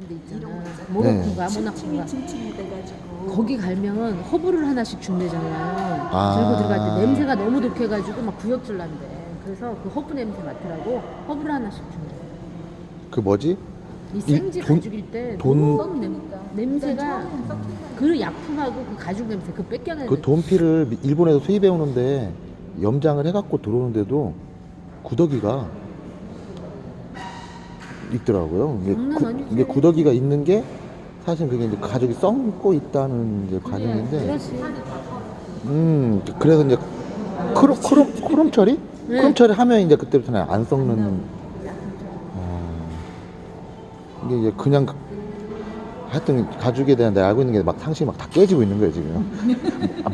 같은 데 있잖아. 네. 모로코인가 모나코인가. 층층이 돼가지고 거기 가면 허브를 하나씩 준대잖아요. 아. 들고 들어갈 때 냄새가 너무 독해가지고 막 구역질 난대. 그래서 그 허브 냄새 맡으라고 허브를 하나씩 준대. 그 뭐지? 이 생지 돈- 가죽일 때 돈- 썩 냄새가 그 약품하고 그 가죽 냄새 그 뺏겨내는 그 돈피를 일본에서 수입해 오는데 염장을 해갖고 들어오는데도 구더기가 있더라고요. 장난 아니지. 이게 구더기가 있는 게 사실 그게 이제 가죽이 썩고 있다는 이제 과정인데, 그렇지. 그래서 이제 크롬 처리? 네. 크롬 처리 하면 이제 그때부터는 안 썩는. 이게 이제 그냥 하여튼 가죽에 대한 내가 알고 있는 게 막 상식이 막 다 깨지고 있는 거예요 지금.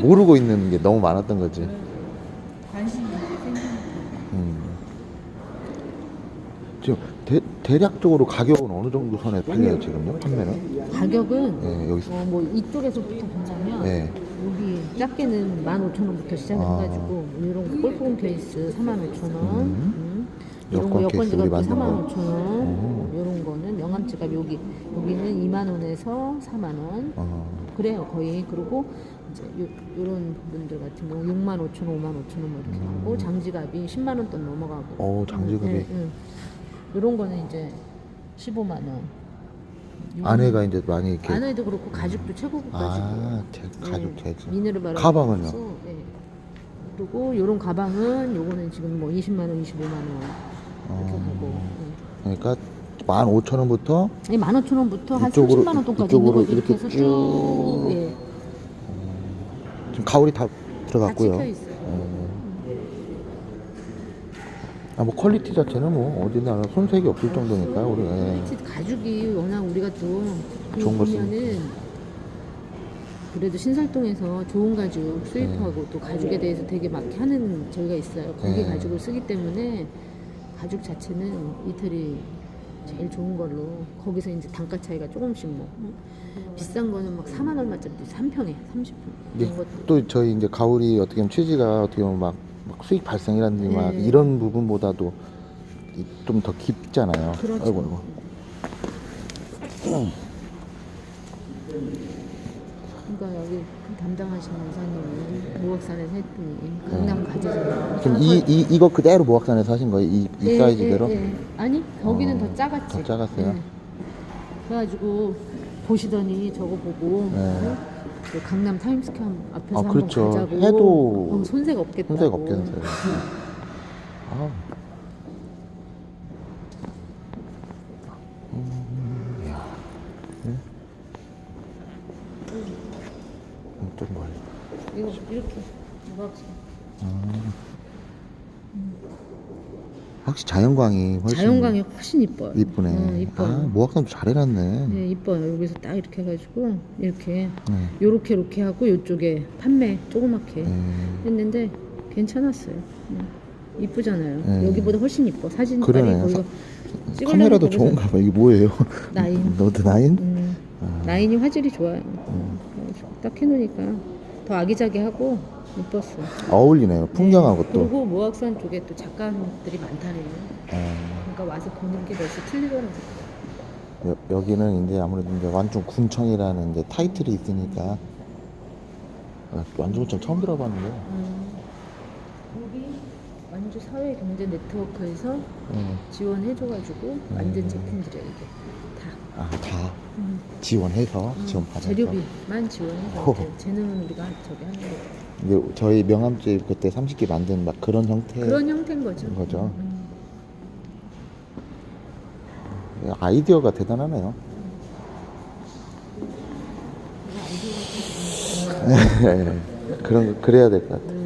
모르고 있는 게 너무 많았던 거지. 관심이 지금 대략적으로 가격은 어느 정도 선에 팔려요 지금요? 판매는? 가격은 네, 여기서. 뭐 이쪽에서부터 보자면 네. 여기 작게는 15,000원부터 시작해가지고 이런 거 골프공 케이스 45,000원. 이런 거 여권 여권 케이스 우리 지갑도 만든 거. 45,000원. 이런 거는 명함 지갑 여기는 2만 원에서 4만 원. 그래요 거의. 그리고 이제 요런 분들 같은 경우 6만 5천 원, 5만 5천 원 뭐 이렇게 하고 장지갑이 10만 원 돈 넘어가고. 장지갑이. 이런 거는 이제 15만 원. 안에가 이제 많이 이렇게. 안에도 그렇고 가죽도 최고급 가죽. 가죽 재질. 미네르바라. 가방은요? 네. 그리고 요런 가방은 요거는 지금 뭐 20만 원, 25만 원 이렇게 하고. 그러니까 15,000원부터 15,000원부터 한 이쪽으로, 30만 원 돈까지 이쪽으로 있는 거 이렇게 해서 쭉. 예, 지금 가울이 다 다 들어갔고요. 찍혀 있어요. 뭐 퀄리티 자체는 뭐 어디나 손색이 없을 정도니까요. 우리. 가죽이 워낙 우리가 또 좋은 거 보면은 그래도 신설동에서 좋은 가죽 수입하고 또 가죽에 대해서 되게 막 하는 저희가 있어요. 거기 가죽을 쓰기 때문에 가죽 자체는 이태리 제일 좋은 걸로 거기서 이제 단가 차이가 조금씩 뭐 비싼 거는 막 4만 얼마짜리도 3평에 30평 이런 것도. 또 저희 이제 가울이 어떻게 보면 취지가 어떻게 보면 막 수익 발생이라든지 막 네. 이런 부분보다도 좀 더 깊잖아요. 그렇죠. 아이고. 그러니까 여기 담당하시는 이사님이 무역산에서 했더니 강남 가재잖아요. 그럼 이거 그대로 모악산에서 하신 거예요? 이 사이즈대로? 아니 거기는 더 작았지. 더 작았어요? 그래가지고 보시더니 저거 보고 그 강남 타임스퀘어 앞에서 한번 그렇죠. 가자고. 해도 그럼 손색 없겠다고. 손색 없겠어요. 이야. 좀 멀리. 이거 이렇게 무역산. 확실히 자연광이 훨씬 자연광이 훨씬 이뻐요. 이쁘네. 이뻐요. 모악산도 잘 해놨네. 네, 이뻐요. 여기서 딱 이렇게 해가지고 이렇게 요렇게 하고 요쪽에 판매 조그맣게 했는데 괜찮았어요. 이쁘잖아요. 여기보다 훨씬 이뻐. 사진 빨리 그러네. 거기서 찍으려면 카메라도 거기서 좋은가 봐. 이게 뭐예요? 나인. 노드 9? 라인이 화질이 좋아요. 그래가지고 딱 해놓으니까 더 아기자기하고 이뻤어. 어울리네요. 풍경하고 또. 그리고 모악산 쪽에 또 작가들이 많다네요. 그러니까 와서 보는 게 벌써 틀리더라고요. 여기는 이제 아무래도 이제 완중 군청이라는 이제 타이틀이 있으니까. 완중군청 처음 들어봤는데. 여기 완주 사회경제 네트워크에서 지원해줘가지고 만든 제품들이야 이게 다. 다 지원해서 지원받아서. 재료비만 지원해서 이렇게 재능은 우리가 저기 하는 거. 이제 저희 명함집 그때 30개 만든 막 그런 형태. 그런 형태인 거죠. 아이디어가 대단하네요. 그래야 될 것 같아요.